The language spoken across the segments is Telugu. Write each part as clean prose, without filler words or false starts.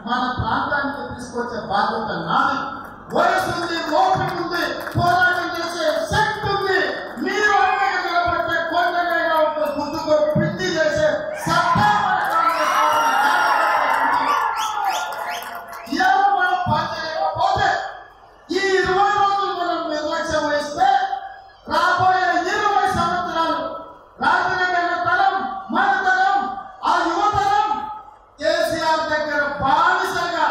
మన ప్రాంతానికి తీసుకొచ్చే బాధ్యత నాది. వయసు ఉంది, ఓపిక ఉంది, పోరాటం చేసే శక్తి ఉంది. మీరు అండగా నిలబడితే కొండగా ఒక గుద్దుతో పిండి చేసే సత్తా మన కాంగ్రెస్ మనం పనిచేయకపోతే ఈ 20 రోజులు మనం నిర్లక్ష్యం వహిస్తే రాబోయే 20 సంవత్సరాలు రాజకీయ తరం, మన తరం, ఆ యువతరం కేసీఆర్ దగ్గర బానిసగా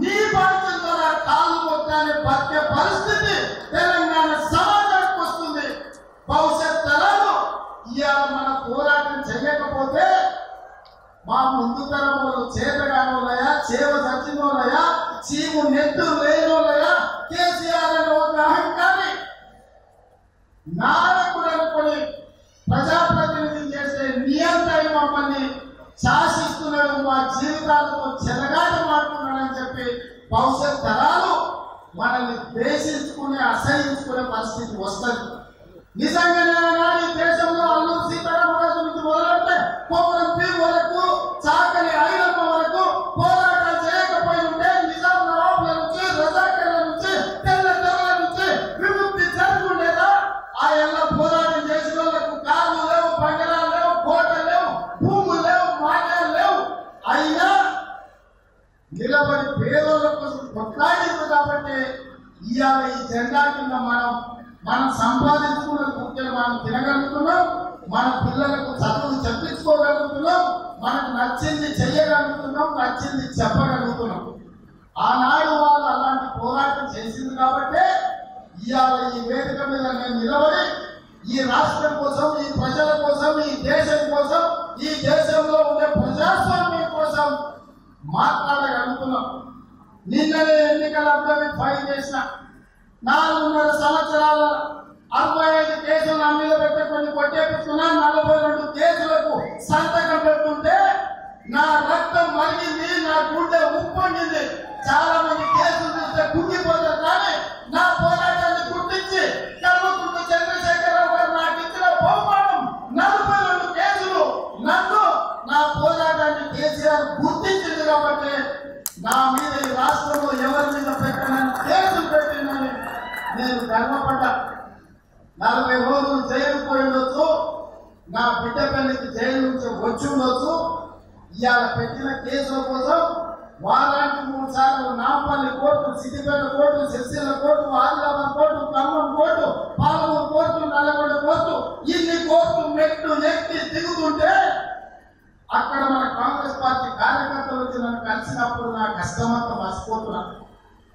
నీ బాధ్యత ద్వారా కాలు మొత్తాన్ని బతికే పరిస్థితి తెలంగాణ సమాజానికి వస్తుంది. భవిష్యత్ తరాలు ఇవాళ మన పోరాటం చేయకపోతే మా ముందు తరం వాళ్ళు చేతగానోళ్ళయా, చేవ చచ్చినోళ్ళయా, చీము నెత్తు లేనోళ్ళయా, కేసీఆర్ అనే ఒక అహంకారి నాయకుడు అనుకొని ప్రజాప్రతినిధి చేసే నియంత్రణ మమ్మల్ని శాసిస్తున్నాడు, మా జీవితాలతో చెలగాటమాడుతున్నాడని చెప్పి భవిష్యత్ తరాలు మనల్ని ద్వేషించుకునే, అసహించుకునే పరిస్థితి వస్తుంది. నిజంగానే ఈ దేశంలో అల్లూరు సీతారామరాజు నుంచి మొదలెడితే కొమరం భీం వరకు, చాకలి ఐలమ్మ వరకు పోరాటం చేయకపోయి ఉంటే నిజాం నవాబుల నుంచి, రజాకర్ల నుంచి, తెల్ల తెరల నుంచి విముక్తి జరుగుండేదా? ఆ ఎల్ల పోరాటం చేసిన వాళ్ళకు కార్లు లేవు, బంగారాలు లేవు, కోటలు లేవు, భూములు లేవు, మాన్యాలు లేవు. అయినా నిలబడి పేదోళ్ళ కోసం కొట్లాడింది కాబట్టి ఇవాళ ఈ జెండా కింద మనం సంపాదించుకున్న ముఖ్యం మనం తినగలుగుతున్నాం, మన పిల్లలకు చదువులు చెప్పించుకోగలుగుతున్నాం, మనకు నచ్చింది చెయ్యగలుగుతున్నాం, నచ్చింది చెప్పగలుగుతున్నాం. ఆనాడు వాళ్ళు అలాంటి పోరాటం చేసింది కాబట్టి ఇవాళ ఈ వేదిక మీద నేను నిలబడి ఈ రాష్ట్రం కోసం, ఈ ప్రజల కోసం, ఈ దేశం కోసం, ఈ దేశంలో ఉండే ప్రజాస్వామ్యం కోసం మాట్లాడగలుగుతున్నాం. నిన్ననే ఎన్నికల అభ్యర్థి ఫైల్ చేసిన 4.5 సంవత్సరాల 65 కేసులు నా మీద పెట్టుకొని కొట్టేపించుకున్నా, 42 కేసులకు సంతకం పెడుతుంటే నా రక్తం మరిగింది, నా గుండె ఉప్పొంగింది. చాలా మంది కేసులు చూస్తే కుంగిపోతారు, కానీ నా పోరాటాన్ని గుర్తించి కల్వకుంట్ల చంద్రశేఖరరావు గారు నాకు ఇచ్చిన బహుమానం 42 కేసులు. నన్ను, నా పోరాటాన్ని కేసీఆర్ గుర్తించింది కాబట్టి నా మీద ఈ రాష్ట్రంలో ఎవరి మీద పెట్టనని కేసులు పెట్టిందని నేను గర్వపడ్డా. 40 రోజులు జైలు పోయి ఉండొచ్చు, నా బిడ్డ పెళ్లికి జైలు నుంచి వచ్చి ఉండొచ్చు. ఇవాళ పెట్టిన కేసుల కోసం వారానికి 3 సార్లు Nampally court, Siddipet court, Sircilla court, Adilabad court, Khammam court, Palamuru court, Nalgonda court, ఇన్ని కోర్టు మెట్లు ఎక్కి దిగుతుంటే అక్కడ మన కాంగ్రెస్ పార్టీ కార్యకర్తలు వచ్చి నన్ను కలిసినప్పుడు నా కష్టమంతా మర్చిపోతున్నాను.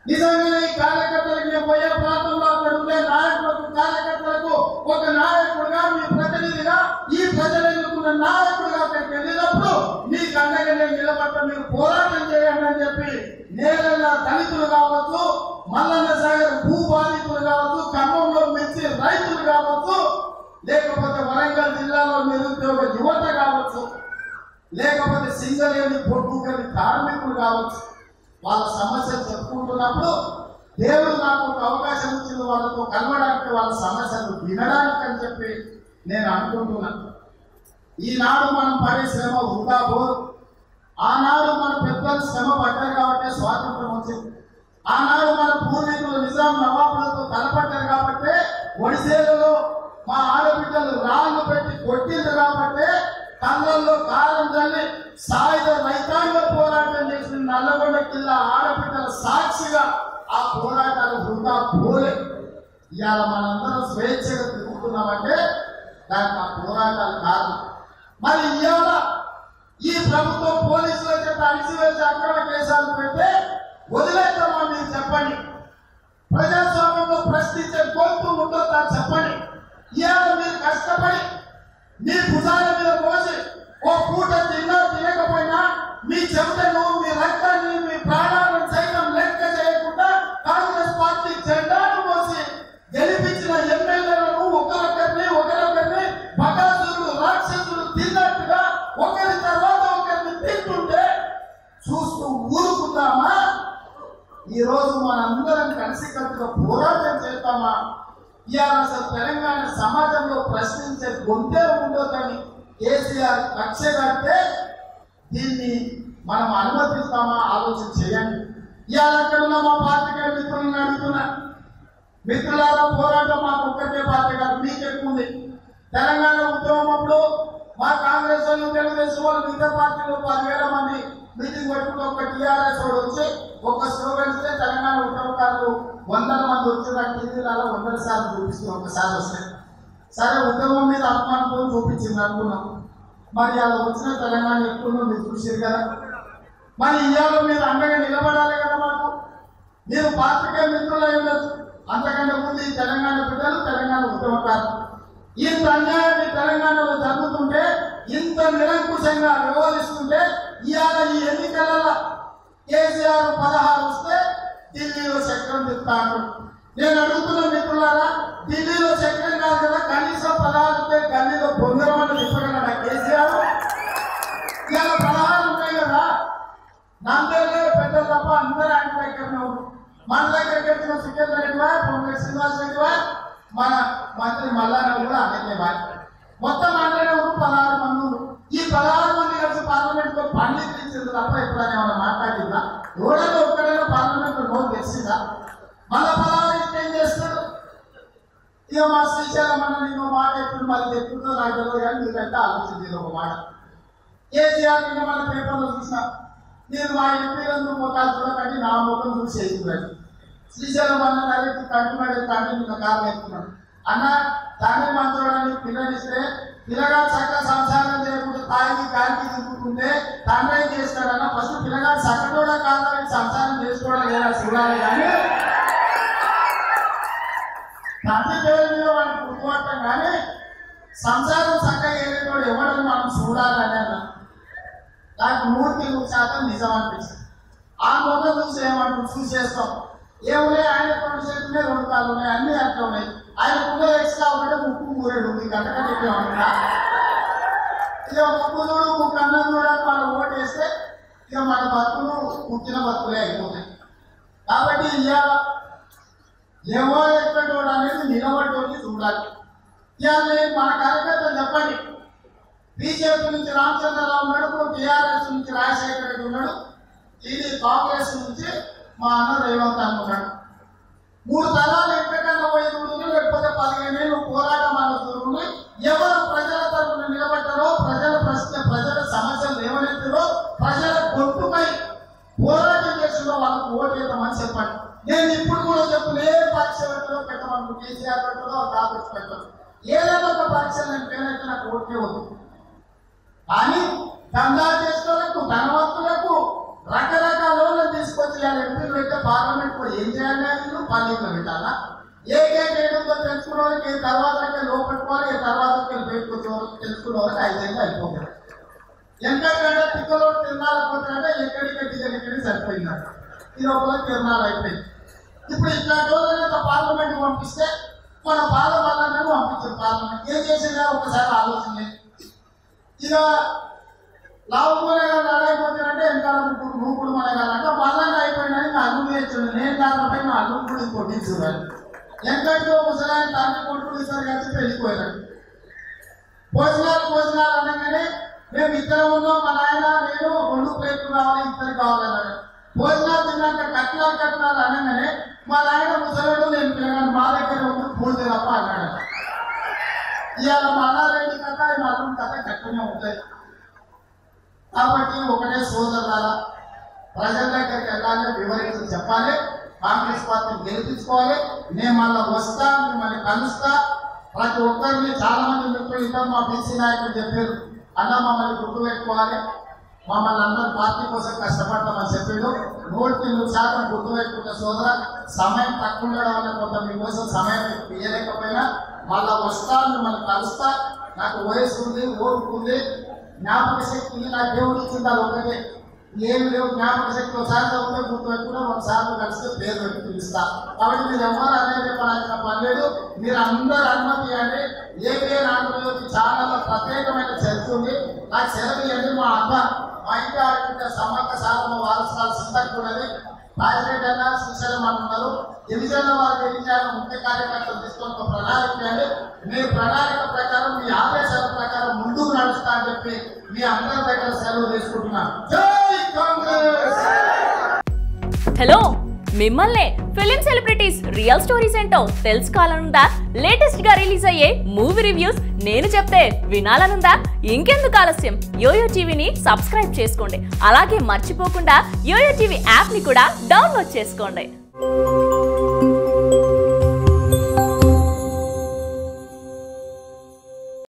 నిజంగానే ఈ కార్యకర్తలకు నేను పోయే ప్రాంతంలో అక్కడ ఉండే నాయకులకు, కార్యకర్తలకు ఒక నాయకుడిగా, మీ ప్రతినిధిగా, ఈ ప్రజలు ఎన్నుకున్న నాయకుడిగా అక్కడికి వెళ్ళినప్పుడు మీకు అండగా నేను నిలబడ్డ, మీరు పోరాటం చేయండి అని చెప్పి నేరల్ల దళితులు కావచ్చు, మల్లన్న సాగర్ భూ బాధితులు కావచ్చు, ఖమ్మంలో మిర్చి రైతులు కావచ్చు, లేకపోతే వరంగల్ జిల్లాలో నిరుద్యోగ యువత కావచ్చు, లేకపోతే సింగరేణి పొట్టుగని కార్మికులు కావచ్చు, వాళ్ళ సమస్యలు చెప్పుకుంటున్నప్పుడు దేవుడు నాకు ఒక అవకాశం ఇచ్చింది వాళ్ళతో కలవడానికి, వాళ్ళ సమస్యలు వినడానికి అని చెప్పి నేను అనుకుంటున్నాను. ఈనాడు మనం పడే శ్రమ వృధా పోదు. ఆనాడు మన పెద్దలు శ్రమ పడ్డారు కాబట్టి స్వాతంత్రం వచ్చింది. ఆనాడు మన పూర్వీకులు నిజాం నవాబులతో తలపడ్డారు కాబట్టి ఒడిసేలలో మా ఆడబిడ్డలు రాళ్ళు పెట్టి కొట్టింది కాబట్టి కళ్ళల్లో కారం చల్లి సాయుధ రైతాంగ పోరాటం చేసిన నల్లగొండ జిల్లా ఆడబిడ్డల సాక్షిగా ఆ పోరాటాలు వృధా పోలే. ఇవాళ మనందరం స్వేచ్ఛగా తిరుగుతున్నామంటే దానికి ఆ పోరాటాలు కాదు. మరి ఇవాళ ఈ ప్రభుత్వం పోలీసుల చేత అణిచివేసి అక్రమ కేసులు పెడితే వదిలేద్దామా మీరు చెప్పండి? ప్రజాస్వామ్యంలో ప్రశ్నించే గొంతు ఉండొద్దా చెప్పండి? ఇవాళ మీరు కష్టపడి మీ భుజాల మీద పోసి ఓ పూట తిన్నా తినకపోయినా మీ చెమటను, మీ రక్తాన్ని, మీ ప్రాణాలను సైతం లెక్క చేయకుండా కాంగ్రెస్ పార్టీ జెండాను మోసి గెలిపించిన ఎమ్మెల్యేలను ఒకరొకరిని బకాసురులు, రాక్షసులు తిన్నట్టుగా ఒకరి తర్వాత ఒకరిని తింటుంటే చూస్తూ ఊరుకుందామా? ఈ రోజు మనందరం కలిసికట్టుగా పోరాటం చేద్దామా? ఇవాళ అసలు తెలంగాణ సమాజంలో ప్రశ్నించే గొంతే ఉండొద్దని కేసీఆర్ కక్ష కడితే దీన్ని మనం అనుమతిస్తామా? ఆలోచన చేయాలి. ఇవాళ అక్కడ ఉన్న మా పార్టీకే మిత్రులను అడుగుతున్నా, మిత్రులారా పోరాటం మాకు ఒక్కటే పార్టీ కాదు, మీకు ఎక్కువ ఉంది. తెలంగాణ ఉద్యమం అప్పుడు మా కాంగ్రెస్ వాళ్ళు, తెలుగుదేశం వాళ్ళు, మిగతా పార్టీలు 10,000 మంది మీటింగ్ పెట్టుకుంటే ఒక టీఆర్ఎస్ వాడు వచ్చి ఒక స్లోగన్ ఇస్తే తెలంగాణ ఉద్యమకారులు 100 మంది వచ్చేదాన్ని టీవీలలో 100 సార్లు చూపిస్తుంది. ఒకసారి వస్తే సరే ఉద్యమం మీద ఆత్మానుభవం చూపించింది అనుకున్నాం. మరి అలా వచ్చిన తెలంగాణ ఎప్పుడు మీరు చూసారు కదా. మరి ఇవాళ మీరు అండగా నిలబడాలి కదా. మాకు మీరు పార్టీకే మిత్రులై ఉండొచ్చు. అంతకంటే ముందు ఈ తెలంగాణ బిడ్డలు, తెలంగాణ ఉద్యమకారులు ఇంత అన్యాయాన్ని తెలంగాణలో జరుగుతుంటే, ఇంత నిరంకుశంగా వ్యవహరిస్తుంటే, ఇవాళ ఈ ఎన్నికలలో కేసీఆర్ 16 వస్తే ఢిల్లీలో చక్రం తిప్పుతాడు. నేను అడుగుతున్న మిత్రులారా, ఢిల్లీలో చక్రం కాదు కదా, కనీసం 16 గల్లీలో బొంగరమని తిప్పగలడా కేసీఆర్? ఇవాళ 16 ఉన్నాయి కదా, నాందేళ్ళే పెద్దలు తప్ప అందరూ ఆయన దగ్గరనే ఉన్నారు. మన దగ్గరికి వచ్చిన సుఖేందర్ రెడ్డి వారు, పొంగల్ శ్రీనివాస్ రెడ్డి వారు, మన మంత్రి మల్లారావు కూడా అనేకే వారు, మొత్తం అందరూ 16 మంది ఉన్నారు. ఈ 16 మంది కలిసి పార్లమెంట్ లో పండితులు తప్ప ఎప్పుడైనా ఏమైనా మాట్లాడిందా? ఎవడైనా ఒక్కడైనా పార్లమెంట్ లో నోట్ తెచ్చిందా? మళ్ళా 16 ఏం చేస్తాడు? ఇక మా శ్రీశైలం అన్న నేను మాట ఎప్పుడు మరి ఎప్పుడో నాకు తెలియదు, కానీ మీకంటే ఆలోచించేది ఒక మాట. కేసీఆర్ నిన్న మన పేపర్లో చూసిన, నేను మా ఎంపీలందరూ ముఖాలు చూడకండి, నా ముఖం చూసి వేసుకున్నాడు. శ్రీశైలం అన్న నరేటి కంటిమడే తండ్రి నిన్న కారణం ఎత్తున్నాడు. అన్న తండ్రి మంత్రులని పిల్లనిస్తే పిల్లగా చక్కగా సంసారం చేయకుండా తాగి గాలికి తిరుగుతుంటే తండ్రి ఏం చేస్తాడన్న, ఫస్ట్ పిల్లగా చక్కటోడా కాదని సంసారం చేసుకోవడం లేదా చూడాలి. కానీ తండ్రి పేరు మీద వాడిని గుర్తుపట్టం, కానీ సంసారం చక్కగా ఏదైతే ఎవడని మనం చూడాలని అన్న నాకు 100% నిజం అనిపిస్తుంది. ఆ మొక్క చూసి ఏమంటారు, చూసేస్తాం. ఏమున్నాయి ఆయన 2 చేతులు 2 కాళ్ళు ఉన్నాయి, అన్ని అట్లా ఉన్నాయి. ఆయన కూడా ఎక్స్ట్రా ఒకటే ముక్కు మూరేడు ఉంది, గంటకంటే ఎక్కువ ఉంటా. ఇక ముక్కు చూడు, ముక్కు అన్నం చూడడానికి మనం ఓటు వేస్తే ఇక మన బతుకులు పుట్టిన బతుకులే అయిపోతాయి. కాబట్టి ఇవాళ ఎవరు ఎక్కడోడు అనేది నిలబడ్డోని చూడాలి. ఇవాళ మన కార్యకర్తలు చెప్పండి, బీజేపీ నుంచి రామచంద్రరావు ఉన్నాడు, టీఆర్ఎస్ నుంచి రాజశేఖర రెడ్డి ఉన్నాడు, ఇది కాంగ్రెస్ నుంచి మా అన్న రేవంత్ అనుకున్నాడు. 3 తరాలు ఎక్కడికన్నా పోయి చూడండి, లేకపోతే 15 ఏళ్ళు పోరాటం అన్న చూడండి. ఎవరు ప్రజల తరఫున నిలబడ్డారో, ప్రజల సమస్యలు లేవనెత్తారో, ప్రజల గొంతుపై పోరాటం చేసిందో వాళ్ళకు ఓటు వేద్దామని చెప్పండి. నేను ఇప్పుడు కూడా చెప్పులు ఏ పరీక్ష పెట్టలో పెట్టమను, కేసీఆర్ పెట్టలో కాంగ్రెస్ పెట్టలో ఏదైనా ఒక పరీక్ష నేను పేరైతే నాకు ఓటే వద్దు. కానీ దందా చేసుకోలకు, ధనవంతులకు రకరకాల లోన్లు తీసుకొచ్చి ఎంపీలు పెట్టే పార్లమెంట్ కూడా ఏం చేయాలి? పల్లెల్లో పెట్టాలా? ఏ ఏడుందో తెలుసుకునే వాళ్ళకి ఏ తర్వాతకే లోపెట్టుకోవాలి, ఏ తర్వాతకి బయటకు వచ్చే వాళ్ళకి తెలుసుకునే వాళ్ళకి 5 ఏళ్ళు అయిపోతుంది. ఎంతకంటే తిక్కలో తిరణాలు పోతారంటే ఎక్కడికి సరిపోయిందంట. ఈ లోపల తిరణాలు అయిపోయింది. ఇప్పుడు ఇట్లాంటి రోజులంతా పార్లమెంట్కి పంపిస్తే మన బాధ వల్లనే పంపించారు. పార్లమెంట్ ఏం చేసిందా ఒకసారి ఆలోచన. ఇక లావుమూలగా అడైపోతారంటే ఇంకా నూపుడు మనగాలంటే మళ్ళీ అయిపోయినాయి. అల్లుడు తెచ్చాడు, నేను దానిపై నా అల్లుడు కూడా కొట్టి చూడాలి. ఎంతటితో ముసలాయన తండ్రి కొట్టుకుని ఇద్దరు కలిసి వెళ్ళిపోయారు. భోజనాలు అనగానే మేము ఇద్దరు ఉన్నాం, మా నాయన నేను 2 ప్లేట్లు కావాలి, 2 కావాలన్నాడు. భోజనాలు తిన్నాక కట్నాలు అనగానే మా నాయన ముసలాడు, నేను పిల్లగాను మా దగ్గర ఉండి పూజ తప్ప అన్నాడు. ఇవాళ మా అన్నారెడ్డి కథ మా అల్లుడి కథ కట్టనే ఉంటాయి. కాబట్టి ఒకటే సోదరులారా, ప్రజల దగ్గరికి వెళ్ళాలి, వివరించి చెప్పాలి, కాంగ్రెస్ పార్టీని గెలిపించుకోవాలి. నేను మళ్ళీ వస్తా, మిమ్మల్ని కలుస్తా. ప్రతి ఒక్కరిని చాలా మంది మిత్రులు ఇద్దరు మా బీసీ నాయకులు చెప్పారు, అన్న మమ్మల్ని గుర్తుపెట్టుకోవాలి, మమ్మల్ని అందరూ పార్టీ కోసం కష్టపడతామని చెప్పాడు. 100% గుర్తుపెట్టుకున్న సోదర, సమయం తక్కువ ఉండడం వల్ల కొంత మీకోసం సమయం ఇవ్వలేకపోయినా మళ్ళీ వస్తా, మిమ్మల్ని కలుస్తా. నాకు వయసు ఉంది, ఓపిక ఉంది, జ్ఞాపక శక్తి ఉంది. నాకు దేవుడు ఇచ్చింది అది ఒకటే, ఏమి లేవు. జ్ఞాపక శక్తి ఒకసారి చదివితే గుర్తు పెట్టుకున్నా, ఒకసారి కలిస్తే పేరు పెట్టి పిలుస్తా. కాబట్టి మీరు ఎవరు అనేది చెప్పాల్సిన పని లేదు. మీరు అందరూ అనుమతి ఇవ్వండి. ఏపీ ఆంధ్రజ్యోతి ఛానల్లో ప్రత్యేకమైన చర్చ ఉంది, నాకు సెలవు ఇవ్వండి. మా అక్క మా ఇంటి ఆడుకుంటే సమ్మక్క సాధన వారసాలు సింతకున్నది, రాజరెడ్డి అన్న శ్రీశైలం ఉన్నారు. డివిజన్ల వారు డివిజన్ ముఖ్య కార్యకర్తలు తీసుకొని ఒక ప్రణాళిక ఇవ్వండి. మీ ప్రణాళిక ప్రకారం, మీ ఆదేశాల ప్రకారం ముందుకు నడుస్తా అని చెప్పి మీ అందరి దగ్గర సెలవు తీసుకుంటున్నాను. జై కాంగ్రెస్. హలో, మిమ్మల్ని ఫిలిం సెలబ్రిటీస్ రియల్ స్టోరీస్ ఏంటో తెలుసుకోవాలనుందా? లేటెస్ట్ గా రిలీజ్ అయ్యే మూవీ రివ్యూస్ నేను చెప్తే వినాలనుందా? ఇంకెందుకు ఆలస్యం, యోయో టీవీని సబ్స్క్రైబ్ చేసుకోండి. అలాగే మర్చిపోకుండా యోయో టీవీ యాప్ ని కూడా డౌన్లోడ్ చేసుకోండి.